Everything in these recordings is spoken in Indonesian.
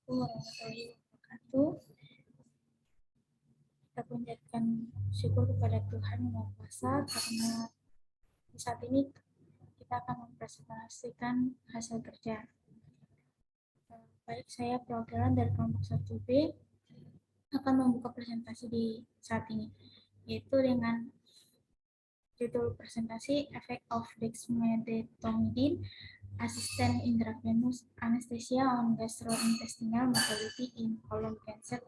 warahmatullahi wabarakatuh. Kita panjatkan syukur kepada Tuhan Yang Maha Kuasa karena di saat ini kita akan mempresentasikan hasil kerja. Baik, saya perwakilan dari kelompok 1B akan membuka presentasi di saat ini, yaitu dengan judul presentasi Effect of Dexmedetomidine Assistant Intravenous Anesthesia on Gastrointestinal Mortality in Colon Cancer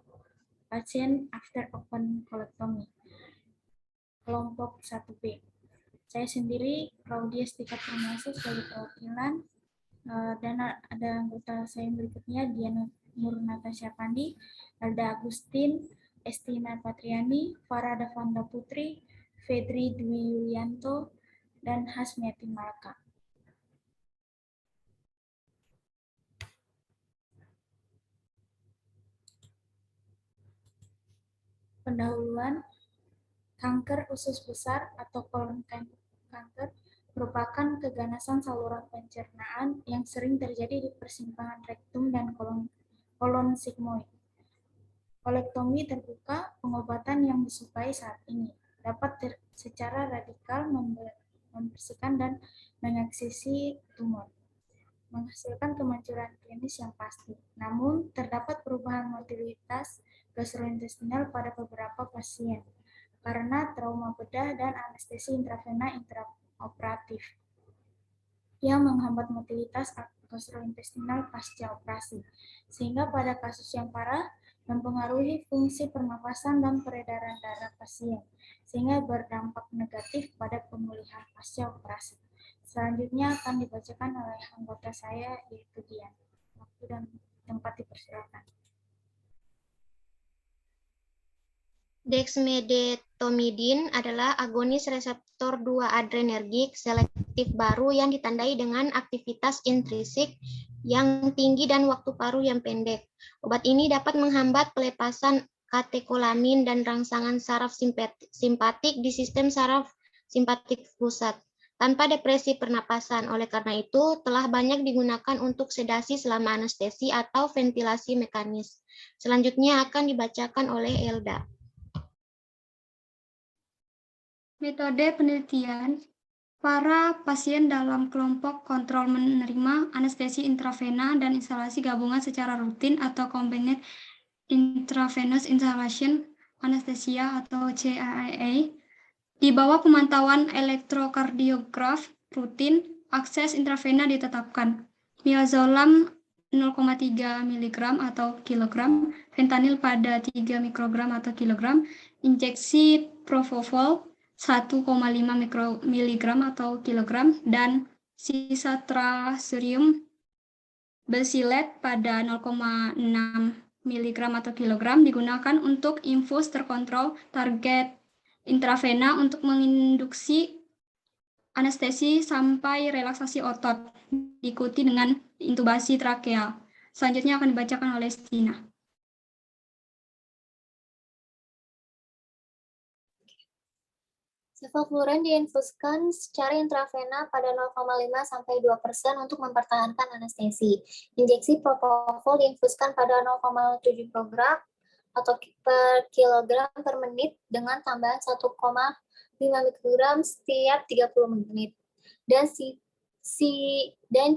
Patient After Open Colectomy, kelompok 1B. Saya sendiri, Claudia Stika Purniasih, sebagai perwakilan, dan ada anggota saya berikutnya, Diana Nurnatasha Pandi, Alda Agustin, Estina Patriani, Farah Davanda Putri, Fedri Dwi Yulianto, dan Hasmiati Malaka. Pendahuluan. Kanker usus besar atau kolon kanker merupakan keganasan saluran pencernaan yang sering terjadi di persimpangan rektum dan kolon sigmoid. Kolektomi terbuka, pengobatan yang disukai saat ini, dapat secara radikal membersihkan dan mengaksesi tumor, menghasilkan kemanjuran klinis yang pasti. Namun, terdapat perubahan motilitas gastrointestinal pada beberapa pasien karena trauma bedah dan anestesi intravena intraoperatif yang menghambat motilitas gastrointestinal pasca operasi, sehingga pada kasus yang parah mempengaruhi fungsi pernapasan dan peredaran darah pasien, sehingga berdampak negatif pada pemulihan pasca operasi. Selanjutnya akan dibacakan oleh anggota saya, yaitu Dian. Waktu dan tempat dipersilakan. Dexmedetomidine adalah agonis reseptor 2 adrenergik selektif baru yang ditandai dengan aktivitas intrinsik yang tinggi dan waktu paruh yang pendek. Obat ini dapat menghambat pelepasan katekolamin dan rangsangan saraf simpatik di sistem saraf simpatik pusat tanpa depresi pernapasan. Oleh karena itu, telah banyak digunakan untuk sedasi selama anestesi atau ventilasi mekanis. Selanjutnya akan dibacakan oleh Elda. Metode penelitian. Para pasien dalam kelompok kontrol menerima anestesi intravena dan instalasi gabungan secara rutin atau combined intravenous inhalation anesthesia atau CIIA. Di bawah pemantauan elektrokardiograf rutin, akses intravena ditetapkan. Midazolam 0,3 mg atau kilogram, fentanyl pada 3 mikrogram atau kilogram, injeksi propofol 1,5 mg atau kilogram, dan cisatracurium basilet pada 0,6 mg atau kilogram digunakan untuk infus terkontrol target intravena untuk menginduksi anestesi sampai relaksasi otot, diikuti dengan intubasi trakeal. Selanjutnya akan dibacakan oleh Stina. Sevofluran diinfuskan secara intravena pada 0,5-2% untuk mempertahankan anestesi. Injeksi propofol diinfuskan pada 0,7 mikrogram atau per kilogram per menit dengan tambahan 1,5 mikrogram setiap 30 menit. Dan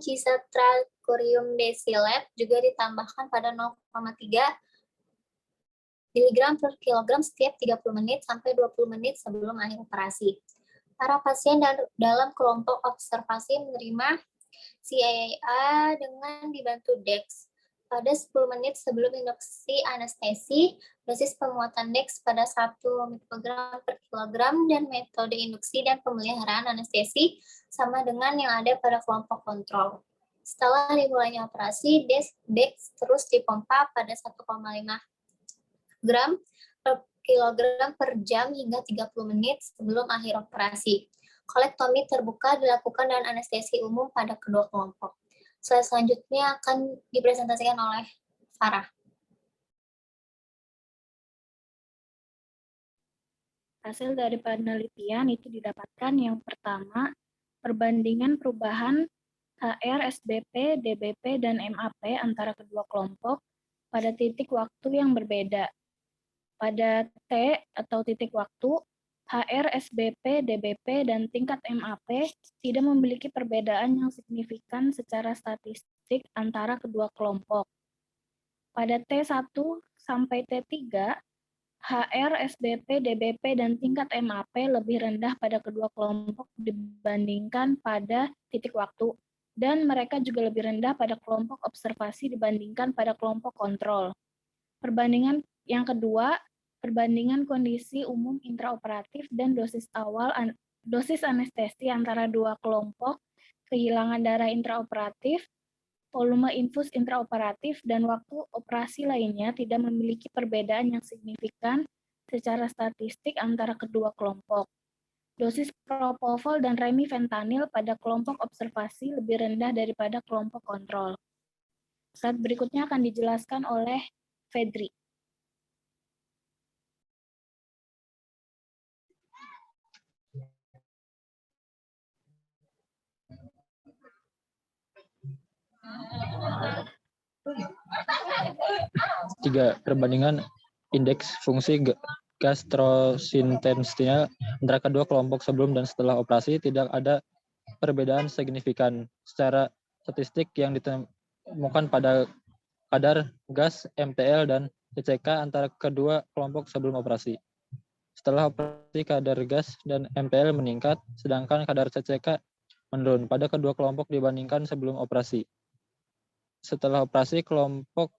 cisatracurium basilet juga ditambahkan pada 0,3 miligram per kilogram setiap 30 menit sampai 20 menit sebelum akhir operasi. Para pasien dalam kelompok observasi menerima CIIA dengan dibantu DEX. Pada 10 menit sebelum induksi anestesi, dosis penguatan DEX pada 1 mikrogram per kilogram dan metode induksi dan pemeliharaan anestesi sama dengan yang ada pada kelompok kontrol. Setelah dimulainya operasi, DEX terus dipompa pada 1,5 gram per kilogram per jam hingga 30 menit sebelum akhir operasi. Kolektomi terbuka dilakukan dan anestesi umum pada kedua kelompok. Slide selanjutnya akan dipresentasikan oleh Farah. Hasil dari penelitian itu didapatkan yang pertama, perbandingan perubahan HR, SBP, DBP, dan MAP antara kedua kelompok pada titik waktu yang berbeda. Pada T atau titik waktu, HR, SBP, DBP, dan tingkat MAP tidak memiliki perbedaan yang signifikan secara statistik antara kedua kelompok. Pada T1 sampai T3, HR, SBP, DBP, dan tingkat MAP lebih rendah pada kedua kelompok dibandingkan pada titik waktu, dan mereka juga lebih rendah pada kelompok observasi dibandingkan pada kelompok kontrol. Perbandingan yang kedua, perbandingan kondisi umum intraoperatif dan dosis anestesi antara dua kelompok, kehilangan darah intraoperatif, volume infus intraoperatif, dan waktu operasi lainnya tidak memiliki perbedaan yang signifikan secara statistik antara kedua kelompok. Dosis propofol dan remifentanil pada kelompok observasi lebih rendah daripada kelompok kontrol. Slide berikutnya akan dijelaskan oleh Fedri. Tiga, perbandingan indeks fungsi gastrointestinal antara kedua kelompok sebelum dan setelah operasi tidak ada perbedaan signifikan secara statistik yang ditemukan pada kadar gas, MTL, dan CCK antara kedua kelompok sebelum operasi. Setelah operasi, kadar gas dan MTL meningkat, sedangkan kadar CCK menurun pada kedua kelompok dibandingkan sebelum operasi. Setelah operasi, kelompok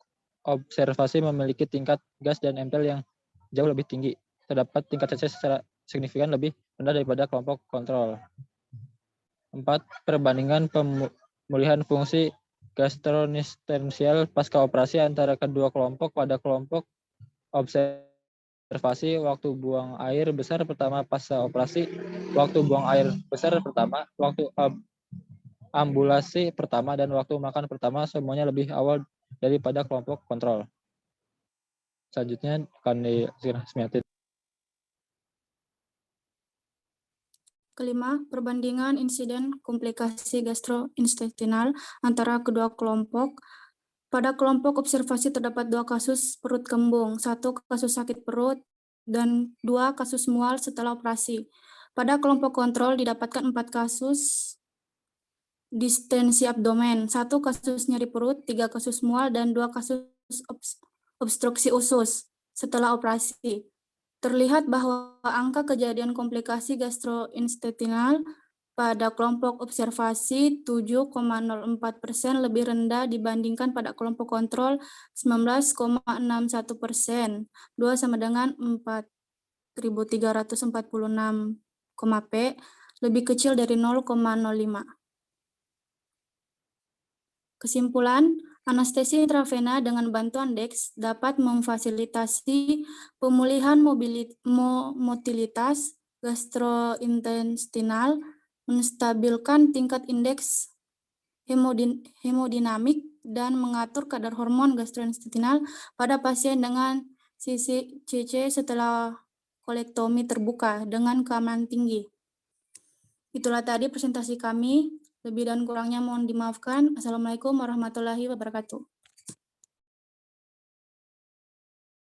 observasi memiliki tingkat gas dan MTL yang jauh lebih tinggi. Terdapat tingkat CC secara signifikan lebih rendah daripada kelompok kontrol. 4. Perbandingan pemulihan fungsi gastrointestinal pasca operasi antara kedua kelompok pada kelompok observasi waktu buang air besar pertama pasca operasi, waktu buang air besar pertama, waktu ambulasi pertama, dan waktu makan pertama semuanya lebih awal daripada kelompok kontrol. Selanjutnya akan disemiatin. Kelima, perbandingan insiden komplikasi gastrointestinal antara kedua kelompok. Pada kelompok observasi terdapat 2 kasus perut kembung, 1 kasus sakit perut, dan 2 kasus mual setelah operasi. Pada kelompok kontrol didapatkan 4 kasus distensi abdomen, 1 kasus nyeri perut, 3 kasus mual, dan 2 kasus obstruksi usus setelah operasi. Terlihat bahwa angka kejadian komplikasi gastrointestinal pada kelompok observasi 7,04% lebih rendah dibandingkan pada kelompok kontrol 19,61%. 2 sama dengan 4.346, P lebih kecil dari 0,05. Kesimpulan, anestesi intravena dengan bantuan DEX dapat memfasilitasi pemulihan motilitas gastrointestinal, menstabilkan tingkat indeks hemodinamik, dan mengatur kadar hormon gastrointestinal pada pasien dengan CC setelah kolektomi terbuka dengan keamanan tinggi. Itulah tadi presentasi kami. Lebih dan kurangnya mohon dimaafkan. Assalamualaikum warahmatullahi wabarakatuh.